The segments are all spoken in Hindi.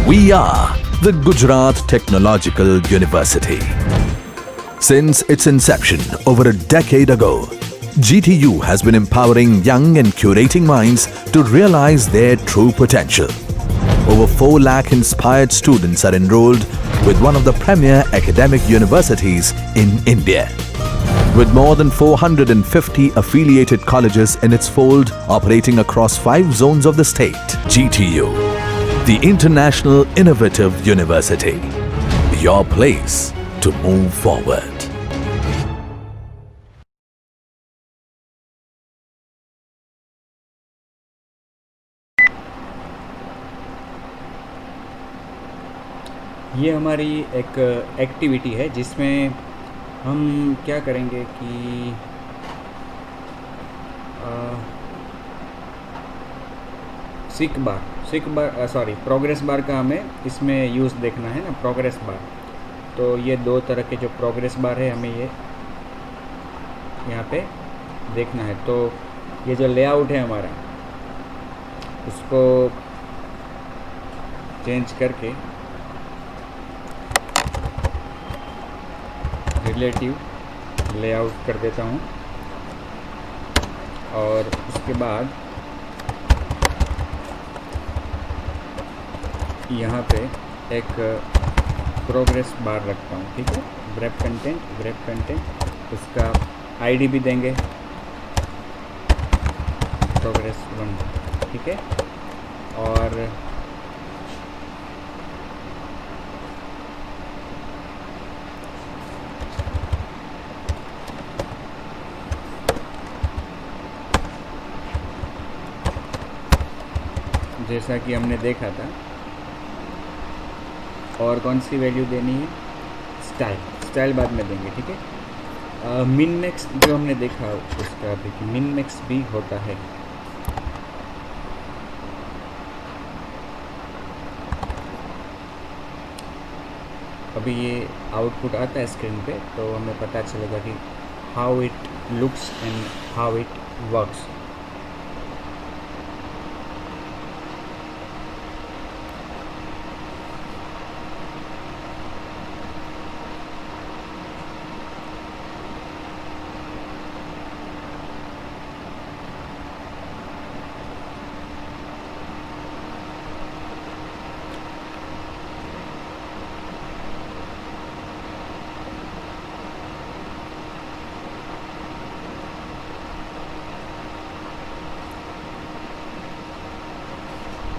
We are the Gujarat Technological University. Since its inception over a decade ago, GTU has been empowering young and curating minds to realize their true potential. Over 4 lakh inspired students are enrolled with one of the premier academic universities in India. With more than 450 affiliated colleges in its fold operating across 5 zones of the state, GTU, the International Innovative University, your place to move forward. ये हमारी एक एक्टिविटी है जिसमें हम क्या करेंगे कि प्रोग्रेस बार का हमें इसमें यूज़ देखना है ना, प्रोग्रेस बार। तो ये 2 तरह के जो प्रोग्रेस बार है हमें ये यहाँ पे देखना है। तो ये जो लेआउट है हमारा उसको चेंज करके रिलेटिव लेआउट कर देता हूँ और उसके बाद यहाँ पे एक प्रोग्रेस बार रखता हूँ, ठीक है। ग्रैब कंटेंट उसका आईडी भी देंगे प्रोग्रेस 1, ठीक है। और जैसा कि हमने देखा था, और कौन सी वैल्यू देनी है, स्टाइल बाद में देंगे, ठीक है। मिन मैक्स जो हमने देखा उसका भी मिन मैक्स भी होता है। अभी ये आउटपुट आता है स्क्रीन पे तो हमें पता चलेगा कि how it looks and how it works.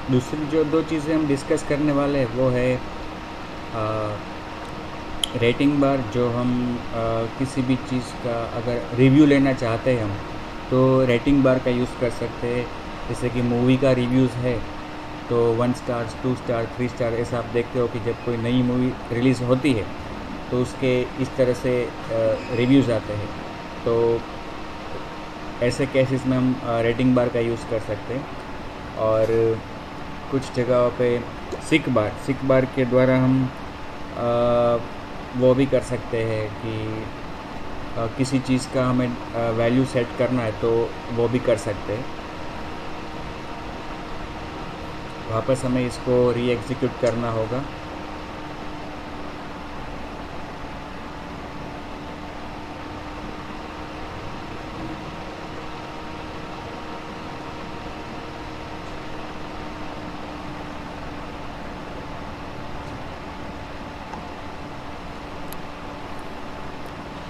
दूसरी जो 2 चीज़ें हम डिस्कस करने वाले हैं वो है रेटिंग बार। जो हम किसी भी चीज़ का अगर रिव्यू लेना चाहते हैं हम तो रेटिंग बार का यूज़ कर सकते हैं। जैसे कि मूवी का रिव्यूज़ है तो 1 स्टार 2 स्टार 3 स्टार ऐसा आप देखते हो कि जब कोई नई मूवी रिलीज़ होती है तो उसके इस तरह से रिव्यूज़ आते हैं। तो ऐसे केसेस में हम रेटिंग बार का यूज़ कर सकते हैं। और कुछ जगहों पे सिक बार के द्वारा हम वो भी कर सकते हैं कि किसी चीज़ का हमें वैल्यू सेट करना है तो वो भी कर सकते हैं। वापस हमें इसको री एग्जीक्यूट करना होगा।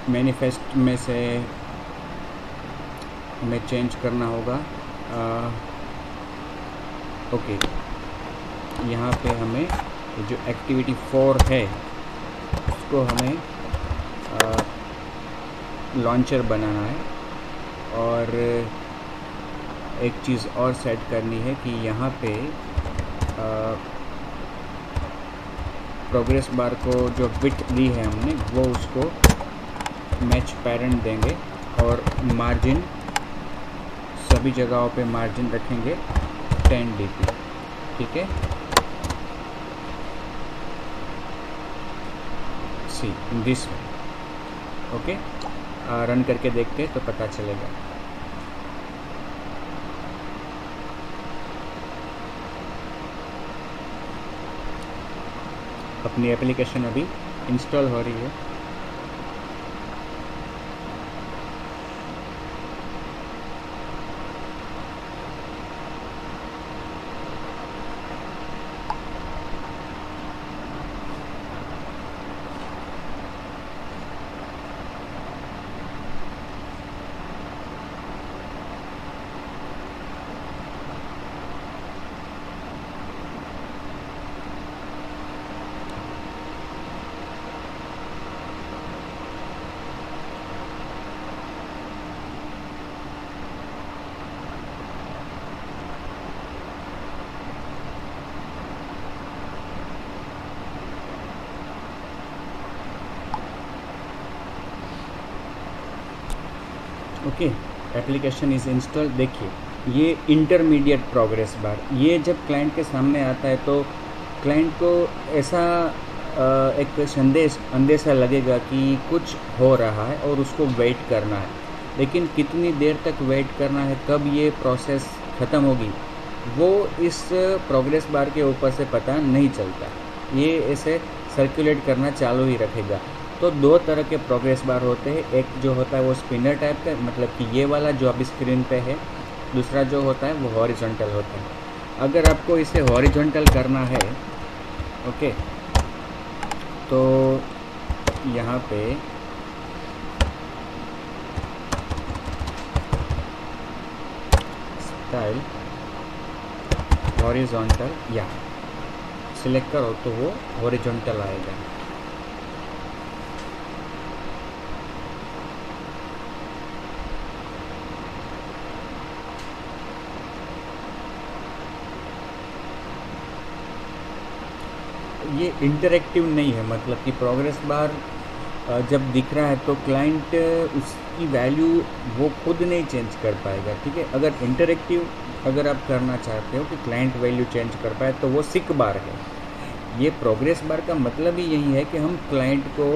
मैनिफेस्ट में से हमें चेंज करना होगा। ओके, यहाँ पे हमें जो एक्टिविटी 4 है उसको हमें लॉन्चर बनाना है। और एक चीज़ और सेट करनी है कि यहाँ पे प्रोग्रेस बार को जो विड्थ दी है हमने वो उसको मैच पेरेंट देंगे और मार्जिन सभी जगहों पे मार्जिन रखेंगे 10 dp, ठीक है। See in this way, okay. Run करके देखते हैं तो पता चलेगा। अपनी एप्लीकेशन अभी इंस्टॉल हो रही है। Okay, application is install. देखिए ये इंटरमीडिएट प्रोग्रेस बार, ये जब क्लाइंट के सामने आता है तो क्लाइंट को ऐसा एक अंदेशा लगेगा कि कुछ हो रहा है और उसको वेट करना है, लेकिन कितनी देर तक वेट करना है, कब ये प्रोसेस ख़त्म होगी, वो इस प्रोग्रेस बार के ऊपर से पता नहीं चलता। ये ऐसे सर्कुलेट करना चालू ही रखेगा। तो दो तरह के प्रोग्रेस बार होते हैं, एक जो होता है वो स्पिनर टाइप का, मतलब कि ये वाला जो अभी स्क्रीन पे है, दूसरा जो होता है वो हॉरिजॉन्टल होता है। अगर आपको इसे हॉरिजॉन्टल करना है, ओके, तो यहाँ पे स्टाइल हॉरिजॉन्टल या सिलेक्ट करो तो वो हॉरिजॉन्टल आएगा। ये इंटरेक्टिव नहीं है, मतलब कि प्रोग्रेस बार जब दिख रहा है तो क्लाइंट उसकी वैल्यू वो खुद नहीं चेंज कर पाएगा, ठीक है। अगर इंटरेक्टिव अगर आप करना चाहते हो कि क्लाइंट वैल्यू चेंज कर पाए तो वो सिक बार है। ये प्रोग्रेस बार का मतलब ही यही है कि हम क्लाइंट को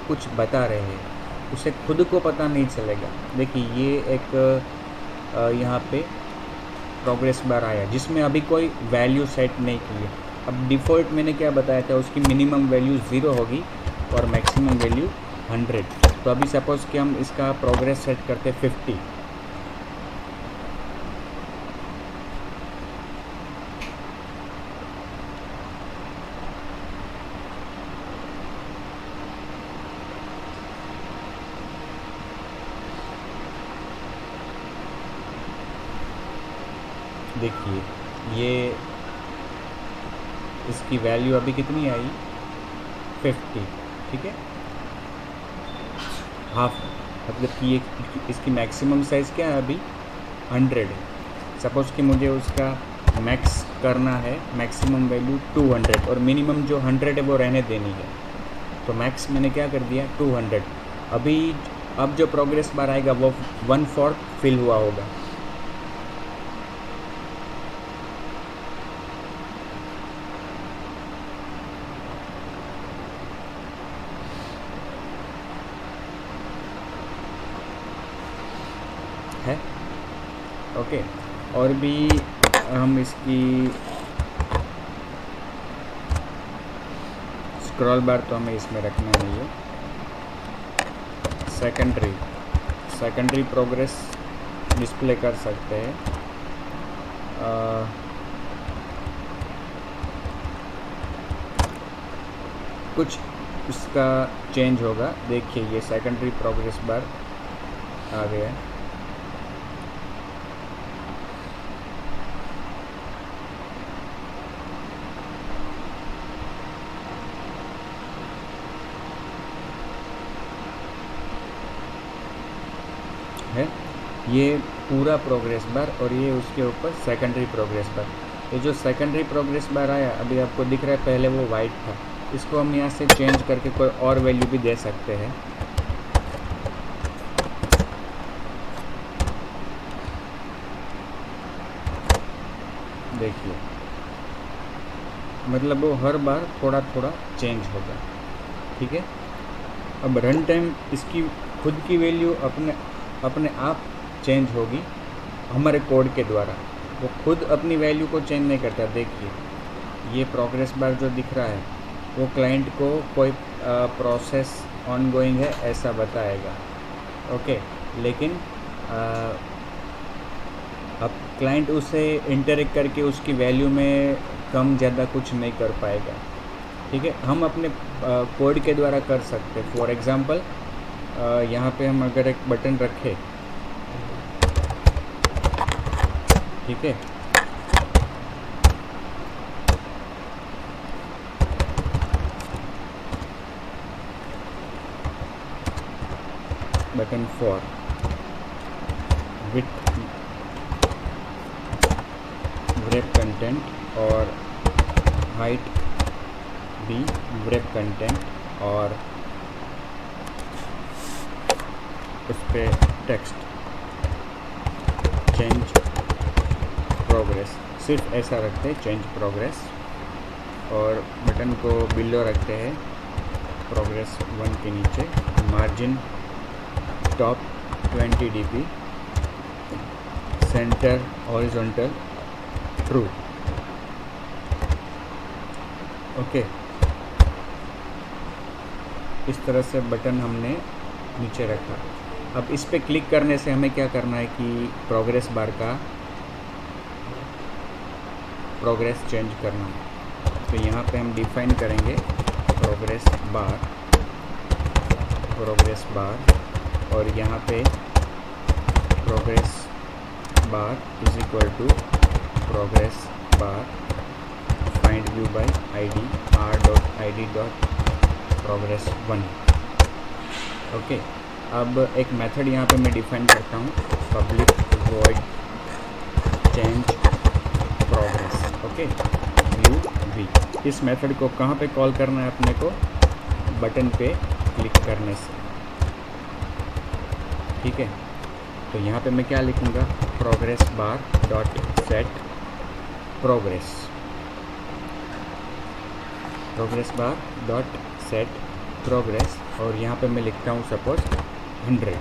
कुछ बता रहे हैं, उसे खुद को पता नहीं चलेगा। देखिए ये एक यहाँ पे प्रोग्रेस बार आया जिसमें अभी कोई वैल्यू सेट नहीं की है। अब डिफ़ॉल्ट मैंने क्या बताया था, उसकी मिनिमम वैल्यू 0 होगी और मैक्सिमम वैल्यू 100। तो अभी सपोज़ कि हम इसका प्रोग्रेस सेट करते 50, देखिए ये इसकी वैल्यू अभी कितनी आई, 50, ठीक है, हाफ, मतलब कि ये इसकी मैक्सिमम साइज़ क्या है अभी 100 है। सपोज़ कि मुझे उसका मैक्स करना है, मैक्सिमम वैल्यू 200 और मिनिमम जो 100 है वो रहने देनी है। तो मैक्स मैंने क्या कर दिया 200। अभी अब जो प्रोग्रेस बार आएगा वो 1/4 फिल हुआ होगा। है ओके। और भी हम इसकी स्क्रॉल बार तो हमें इसमें रखना नहीं है। सेकेंडरी प्रोग्रेस डिस्प्ले कर सकते हैं। कुछ इसका चेंज होगा। देखिए ये सेकेंडरी प्रोग्रेस बार आ गया है। ये पूरा प्रोग्रेस बार और ये उसके ऊपर सेकेंडरी प्रोग्रेस बार। ये जो सेकेंडरी प्रोग्रेस बार आया अभी आपको दिख रहा है, पहले वो वाइट था। इसको हम यहाँ से चेंज करके कोई और वैल्यू भी दे सकते हैं। देखिए मतलब वो हर बार थोड़ा थोड़ा चेंज होगा, ठीक है। अब रन टाइम इसकी खुद की वैल्यू अपने आप चेंज होगी हमारे कोड के द्वारा। वो खुद अपनी वैल्यू को चेंज नहीं करता। देखिए ये प्रोग्रेस बार जो दिख रहा है वो क्लाइंट को कोई प्रोसेस ऑनगोइंग है ऐसा बताएगा। ओके, लेकिन अब क्लाइंट उसे इंटरेक्ट करके उसकी वैल्यू में कम ज़्यादा कुछ नहीं कर पाएगा। ठीक है, हम अपने कोड के द्वारा कर सकते हैं। फॉर एग्ज़ाम्पल यहाँ पे हम अगर एक बटन रखें, ठीक है, button for with wrap content और हाइट भी wrap कंटेंट और उस पर टेक्स्ट चेंज प्रोग्रेस, सिर्फ ऐसा रखते हैं चेंज प्रोग्रेस, और बटन को बिलो रखते हैं प्रोग्रेस 1 के नीचे, margin top 20 dp, centre horizontal true. Okay, इस तरह से बटन हमने नीचे रखा। अब इस पे क्लिक करने से हमें क्या करना है कि प्रोग्रेस बार का प्रोग्रेस चेंज करना है। तो यहाँ पे हम डिफाइन करेंगे प्रोग्रेस बार और यहाँ पे progress bar is equal to progress bar find view by id r.id.progress 1। Okay, अब एक मेथड यहाँ पे मैं डिफाइन करता हूँ, public void change progress. Okay, view v. इस मेथड को कहाँ पे कॉल करना है अपने को? बटन पे क्लिक करने से। ठीक है, तो यहाँ पे मैं क्या लिखूँगा? Progress bar dot set progress bar dot set progress, और यहाँ पे मैं लिखता हूँ सपोज 100।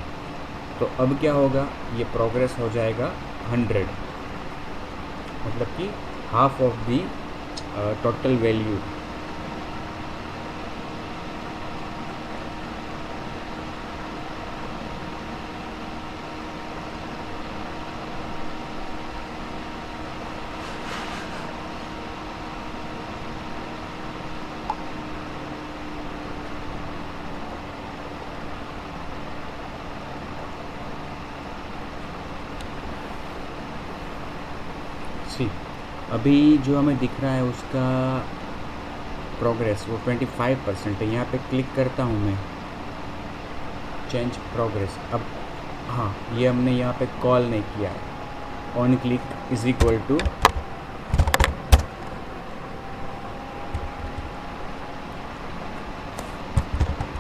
तो अब क्या होगा? ये प्रोग्रेस हो जाएगा 100, मतलब कि half of the total value. अभी जो हमें दिख रहा है उसका प्रोग्रेस वो 25% है। यहाँ पे क्लिक करता हूँ मैं, चेंज प्रोग्रेस। अब हाँ, ये हमने यहाँ पे कॉल नहीं किया है। On click is equal to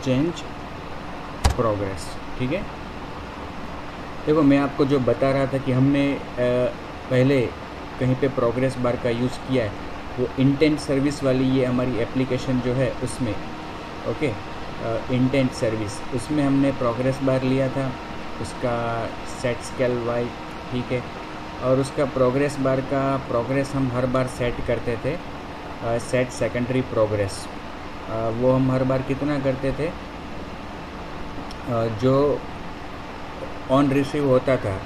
change progress. ठीक है, देखो मैं आपको जो बता रहा था कि हमने पहले कहीं पे प्रोग्रेस बार का यूज़ किया है, वो इंटेंट सर्विस वाली ये हमारी एप्लीकेशन जो है उसमें। ओके, इंटेंट सर्विस, उसमें हमने प्रोग्रेस बार लिया था, उसका सेट स्केल वाई। ठीक है, और उसका प्रोग्रेस बार का प्रोग्रेस हम हर बार सेट करते थे, सेट सेकेंडरी प्रोग्रेस। वो हम हर बार कितना करते थे? जो ऑन रिसीव होता था,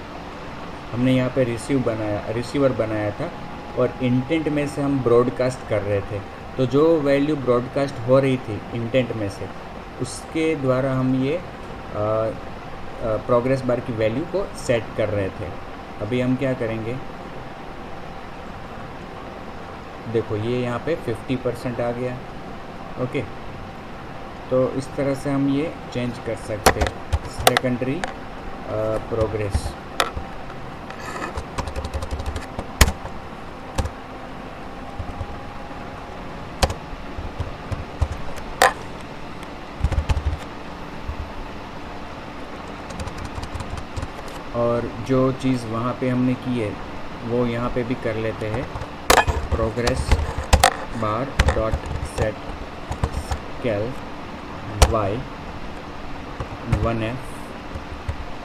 हमने यहाँ पे रिसीवर बनाया था, और इंटेंट में से हम ब्रॉडकास्ट कर रहे थे। तो जो वैल्यू ब्रॉडकास्ट हो रही थी इंटेंट में से, उसके द्वारा हम ये प्रोग्रेस बार की वैल्यू को सेट कर रहे थे। अभी हम क्या करेंगे? देखो ये यहाँ पे 50% आ गया। ओके, तो इस तरह से हम ये चेंज कर सकते हैं सेकेंडरी प्रोग्रेस। और जो चीज़ वहाँ पे हमने की है वो यहाँ पे भी कर लेते हैं, progress bar dot set scale y 1f,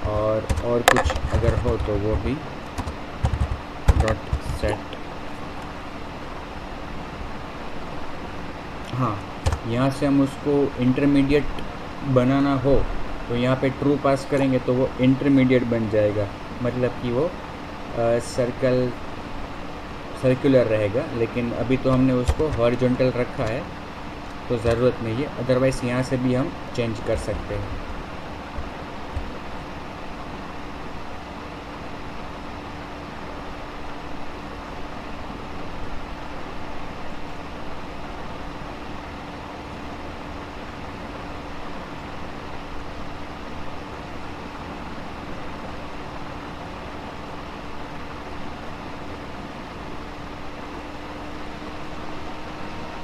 और कुछ अगर हो तो वो भी डॉट सेट। हाँ, यहाँ से हम उसको इंटरमीडिएट बनाना हो तो यहाँ पे ट्रू पास करेंगे तो वो इंटरमीडिएट बन जाएगा, मतलब कि वो सर्कुलर रहेगा। लेकिन अभी तो हमने उसको हॉरिजॉन्टल रखा है तो ज़रूरत नहीं है, अदरवाइज़ यहाँ से भी हम चेंज कर सकते हैं।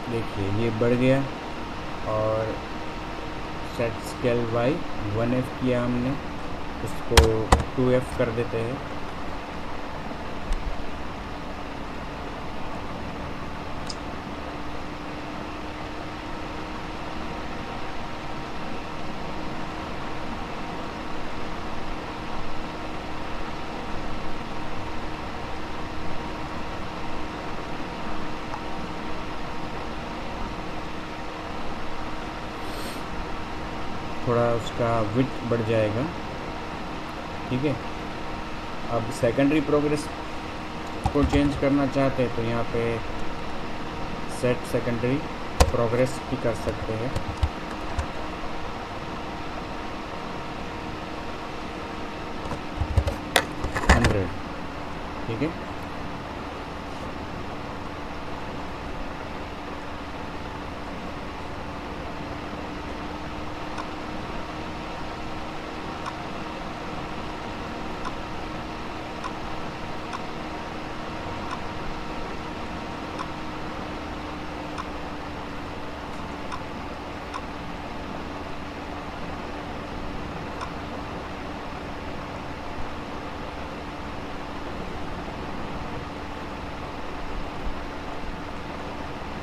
देखिए ये बढ़ गया और सेट स्केल बाई 1F किया हमने, उसको 2F कर देते हैं। थोड़ा उसका विड्थ बढ़ जाएगा, ठीक है। अब सेकेंडरी प्रोग्रेस को चेंज करना चाहते हैं तो यहाँ पे सेट सेकेंडरी प्रोग्रेस भी कर सकते हैं। ठीक है।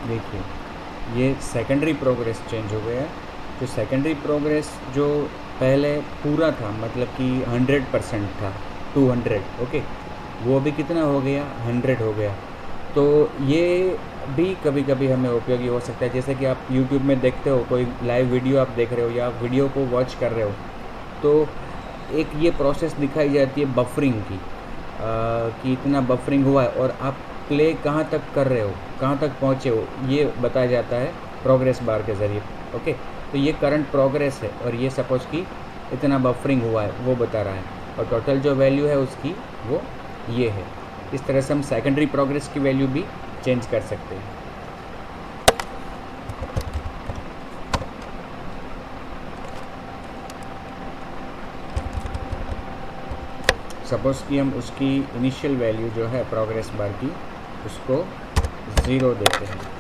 देखिए ये सेकेंडरी प्रोग्रेस चेंज हो गया है। जो सेकेंडरी प्रोग्रेस जो पहले पूरा था, मतलब कि 100% था, 200, ओके, वो भी कितना हो गया, 100 हो गया। तो ये भी कभी कभी हमें उपयोगी हो सकता है। जैसे कि आप YouTube में देखते हो, कोई लाइव वीडियो आप देख रहे हो या वीडियो को वॉच कर रहे हो, तो एक ये प्रोसेस दिखाई जाती है बफरिंग की, कि इतना बफरिंग हुआ है और आप प्ले कहाँ तक कर रहे हो, कहाँ तक पहुँचे हो, ये बताया जाता है प्रोग्रेस बार के ज़रिए। ओके, तो ये करंट प्रोग्रेस है और ये सपोज कि इतना बफरिंग हुआ है वो बता रहा है, और टोटल जो वैल्यू है उसकी वो ये है। इस तरह से हम सेकेंडरी प्रोग्रेस की वैल्यू भी चेंज कर सकते हैं। सपोज़ कि हम उसकी इनिशियल वैल्यू जो है प्रोग्रेस बार की, उसको 0 देते हैं।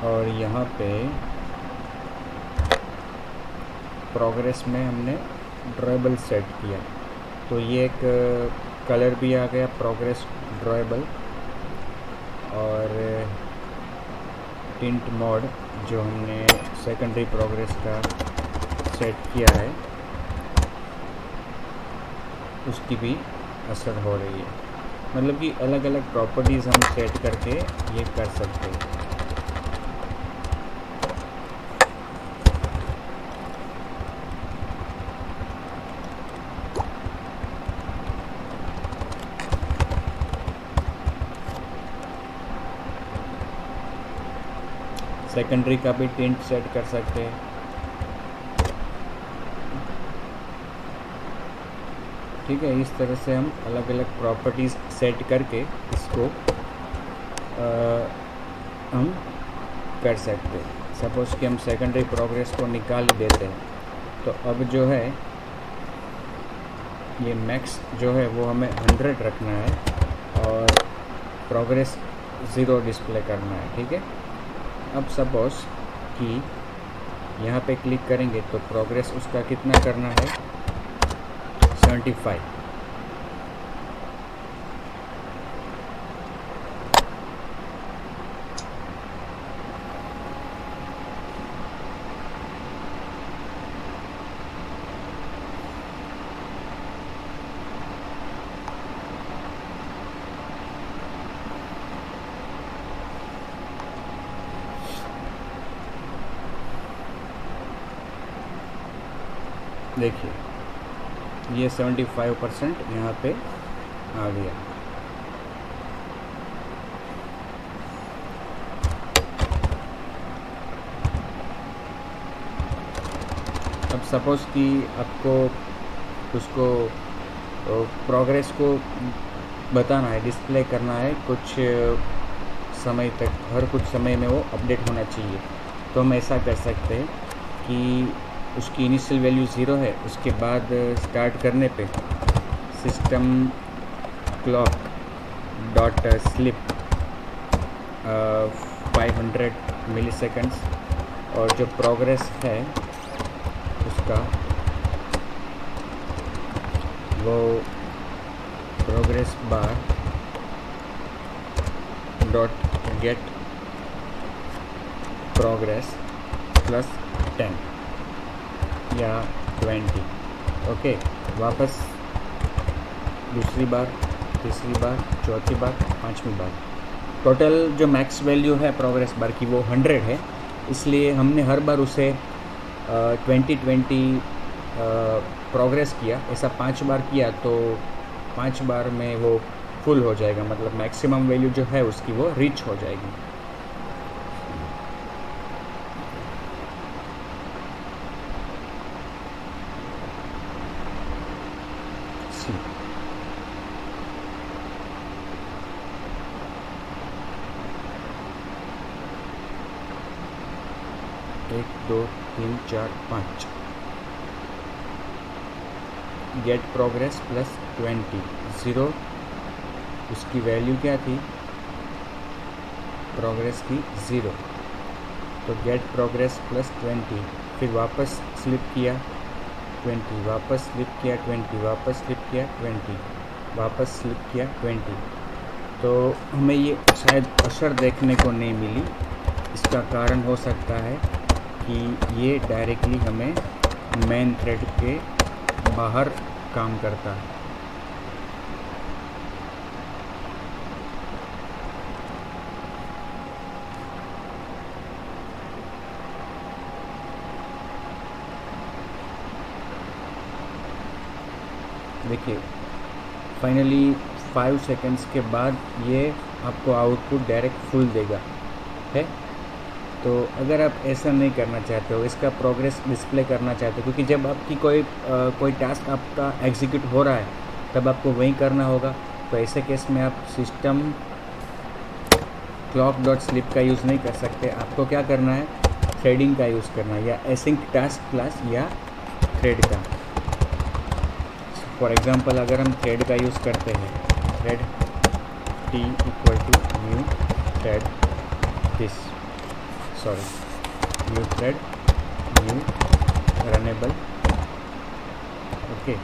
और यहाँ पे प्रोग्रेस में हमने ड्रॉएबल सेट किया, तो ये एक कलर भी आ गया प्रोग्रेस ड्रॉएबल, और टिंट मोड जो हमने सेकेंडरी प्रोग्रेस का सेट किया है उसकी भी असर हो रही है। मतलब कि अलग अलग प्रॉपर्टीज़ हम सेट करके ये कर सकते हैं। सेकेंडरी का भी टिंट सेट कर सकते हैं। ठीक है, इस तरह से हम अलग अलग प्रॉपर्टीज़ सेट करके इसको हम कर सकते हैं। सपोज़ कि हम सेकेंडरी प्रोग्रेस को निकाल देते हैं, तो अब जो है ये मैक्स जो है वो हमें 100 रखना है और प्रोग्रेस 0 डिस्प्ले करना है। ठीक है, अब सपोज़ कि यहाँ पे क्लिक करेंगे तो प्रोग्रेस उसका कितना करना है, 75। देखिए ये 75% यहाँ पे आ गया। अब सपोज़ कि आपको उसको प्रोग्रेस को बताना है, डिस्प्ले करना है कुछ समय तक, हर कुछ समय में वो अपडेट होना चाहिए। तो हम ऐसा कर सकते हैं कि उसकी इनिशियल वैल्यू 0 है, उसके बाद स्टार्ट करने पे system clock dot slip 500 milliseconds, और जो प्रोग्रेस है उसका वो progress bar dot get progress plus 10 या 20। ओके, वापस दूसरी बार, तीसरी बार, चौथी बार, पांचवी बार। टोटल जो मैक्स वैल्यू है प्रोग्रेस बार की वो 100 है, इसलिए हमने हर बार उसे 20 प्रोग्रेस किया। ऐसा 5 बार किया तो 5 बार में वो फुल हो जाएगा, मतलब मैक्सिमम वैल्यू जो है उसकी वो रीच हो जाएगी। एक, दो, तीन, चार, 5। गेट प्रोग्रेस प्लस 20, 0 उसकी वैल्यू क्या थी प्रोग्रेस की 0, तो गेट प्रोग्रेस प्लस 20, फिर वापस स्लिप किया 20, वापस स्लिप किया 20, वापस स्लिप किया 20, वापस स्लिप किया 20। तो हमें ये शायद असर देखने को नहीं मिली। इसका कारण हो सकता है कि ये डायरेक्टली हमें मेन थ्रेड के बाहर काम करता है। देखिए फाइनली 5 सेकंड्स के बाद ये आपको आउटपुट डायरेक्ट फुल देगा है। तो अगर आप ऐसा नहीं करना चाहते हो, इसका प्रोग्रेस डिस्प्ले करना चाहते हो, क्योंकि जब आपकी कोई टास्क आपका एग्जीक्यूट हो रहा है तब आपको वही करना होगा, तो ऐसे केस में आप सिस्टम क्लॉक डॉट स्लिप का यूज़ नहीं कर सकते। आपको क्या करना है, थ्रेडिंग का यूज़ करना है, या एसिंक टास्क क्लास या थ्रेड का। फॉर एग्जांपल अगर हम थ्रेड का यूज़ करते हैं, thread t equal to new thread new thread new runnable. Okay,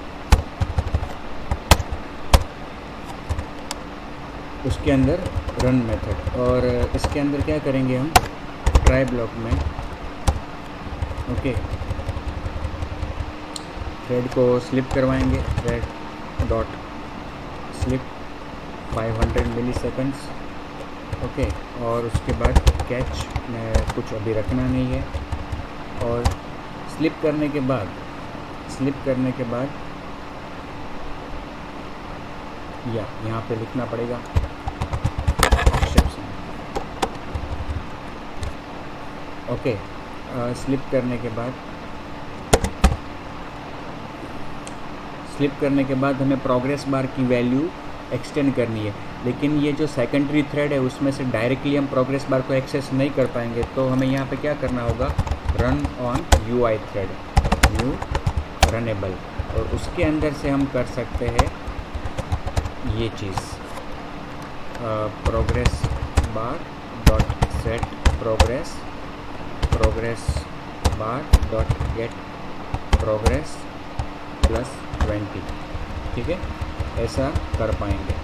उसके अंदर रन मेथड, और इसके अंदर क्या करेंगे हम ट्राई ब्लॉक में। ओके, थ्रेड को स्लिप करवाएंगे, thread dot slip 500 milliseconds. Okay, और उसके बाद कैच में कुछ अभी रखना नहीं है, और स्लिप करने के बाद या यहाँ पे लिखना पड़ेगा एक्सेप्शन। ओके, स्लिप करने के बाद हमें प्रोग्रेस बार की वैल्यू एक्सटेंड करनी है, लेकिन ये जो सेकेंडरी थ्रेड है उसमें से डायरेक्टली हम प्रोग्रेस बार को एक्सेस नहीं कर पाएंगे। तो हमें यहाँ पे क्या करना होगा, run on UI thread new runnable, और उसके अंदर से हम कर सकते हैं ये चीज़ progress bar dot set progress bar dot get progress plus 20। ठीक है, ऐसा कर पाएंगे।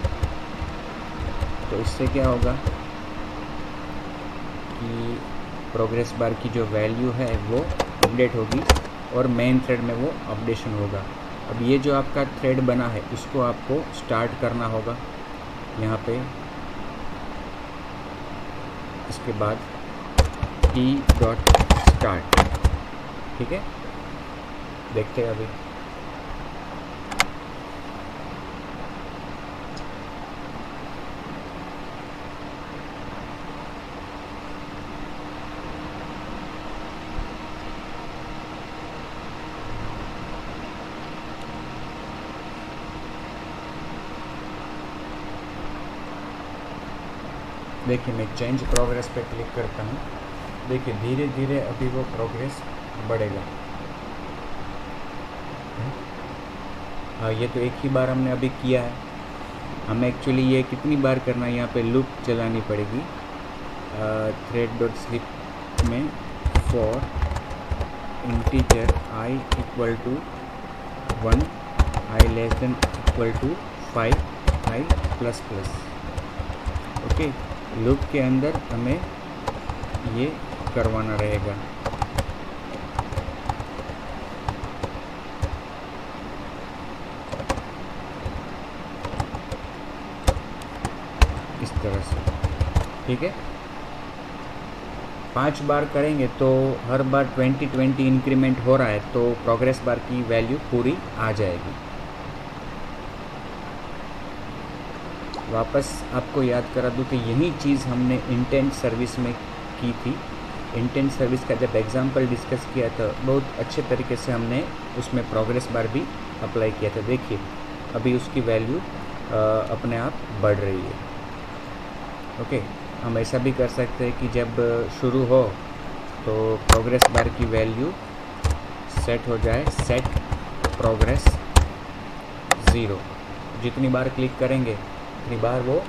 तो इससे क्या होगा कि प्रोग्रेस बार की जो वैल्यू है वो अपडेट होगी और मेन थ्रेड में वो अपडेशन होगा। अब ये जो आपका थ्रेड बना है इसको आपको स्टार्ट करना होगा यहाँ पे, इसके बाद t डॉट स्टार्ट। ठीक है, देखते हैं अभी। देखिए मैं चेंज प्रोग्रेस पे क्लिक करता हूँ। देखिए धीरे धीरे अभी वो प्रोग्रेस बढ़ेगा। हाँ, ये तो एक ही बार हमने अभी किया है। हमें एक्चुअली ये कितनी बार करना है, यहाँ पे लूप चलानी पड़ेगी। थ्रेड डॉट स्लिप में for integer i equal to 1, i less than equal to 5, i plus plus. Okay, loop के अंदर हमें ये करवाना रहेगा। इस तरह से, ठीक है। 5 बार करेंगे तो हर बार 20-20 इंक्रीमेंट हो रहा है, तो प्रोग्रेस बार की वैल्यू पूरी आ जाएगी। वापस आपको याद करा दूं कि यही चीज़ हमने इंटेंट सर्विस में की थी। इंटेंट सर्विस का जब एग्जांपल डिस्कस किया था, बहुत अच्छे तरीके से हमने उसमें प्रोग्रेस बार भी अप्लाई किया था। देखिए अभी उसकी वैल्यू अपने आप बढ़ रही है। ओके, हम ऐसा भी कर सकते हैं कि जब शुरू हो तो प्रोग्रेस बार की वैल्यू सेट हो जाए, सेट प्रोग्रेस 0। जितनी बार क्लिक करेंगे उतनी बार वो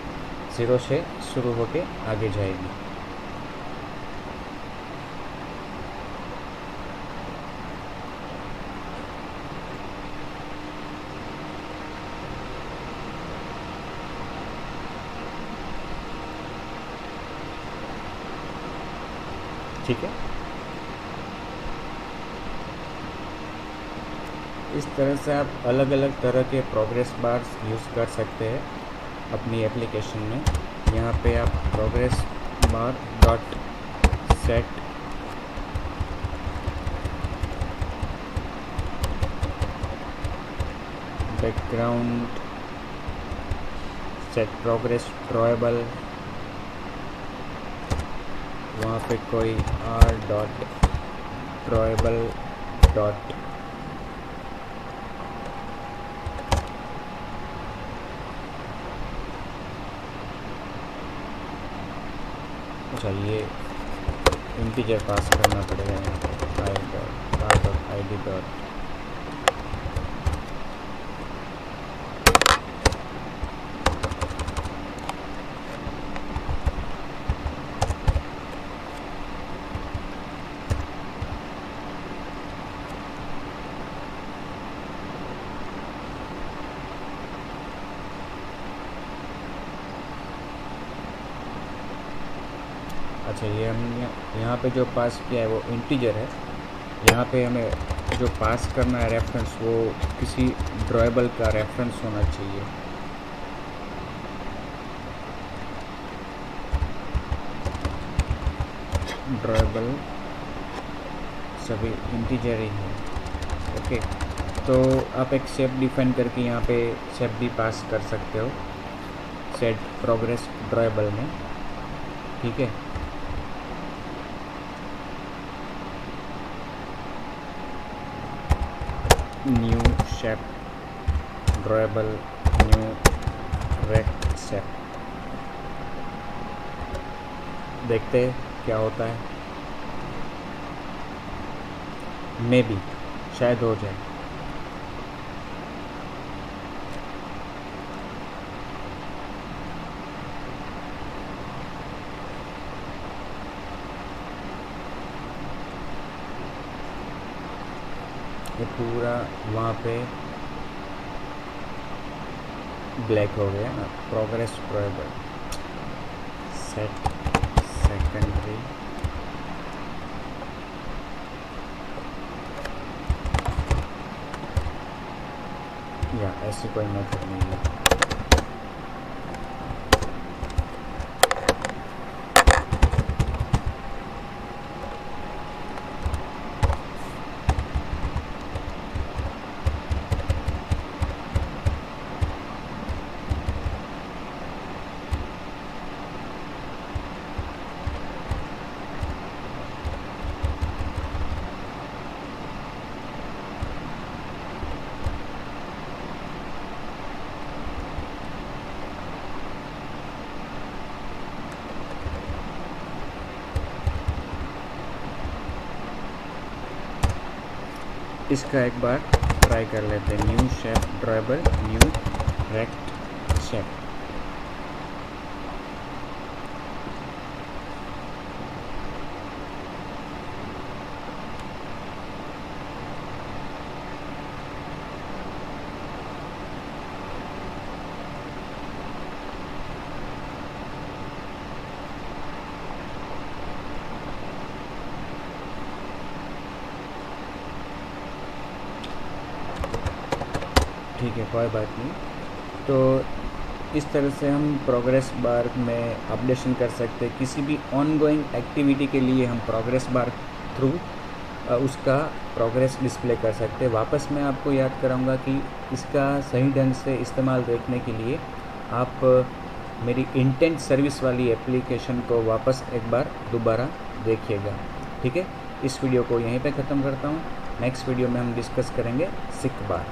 0 से शुरू होके आगे जाएगी। ठीक है, इस तरह से आप अलग अलग तरह के प्रोग्रेस बार्स यूज़ कर सकते हैं अपनी एप्लीकेशन में। यहाँ पे आप progress bar dot set background, set progress drawable, वहाँ पे कोई आर डॉट ड्रॉएबल डॉट चाहिए, इंटीजर पास करना पड़ेगा यहाँ पे, I dot R dot I D dot. अच्छा, ये हमने यहाँ पे जो पास किया है वो इंटीजर है। यहाँ पे हमें जो पास करना है रेफरेंस, वो किसी ड्रॉएबल का रेफरेंस होना चाहिए। ड्रॉएबल सभी इंटीजर ही है। ओके, तो आप एक शेप डिफाइन करके यहाँ पे शेप भी पास कर सकते हो सेट प्रोग्रेस ड्रॉएबल में, ठीक है। New shape drawable, new rect shape, देखते हैं क्या होता है। मे बी शायद हो जाए। ये पूरा वहाँ पे ब्लैक हो गया ना। प्रोग्रेस ड्रॉएबल सेट सेकेंडरी, या ऐसी कोई मेथड नहीं है। इसका एक बार ट्राई कर लेते हैं। New shape drawable, new rect shape. ठीक है, कोई बात नहीं। तो इस तरह से हम प्रोग्रेस बार में अपडेशन कर सकते हैं। किसी भी ऑनगोइंग एक्टिविटी के लिए हम प्रोग्रेस बार थ्रू उसका प्रोग्रेस डिस्प्ले कर सकते हैं। वापस मैं आपको याद कराऊंगा कि इसका सही ढंग से इस्तेमाल देखने के लिए आप मेरी इंटेंट सर्विस वाली एप्लीकेशन को वापस एक बार दोबारा देखिएगा। ठीक है, इस वीडियो को यहीं पे ख़त्म करता हूँ। नेक्स्ट वीडियो में हम डिस्कस करेंगे सिक बार।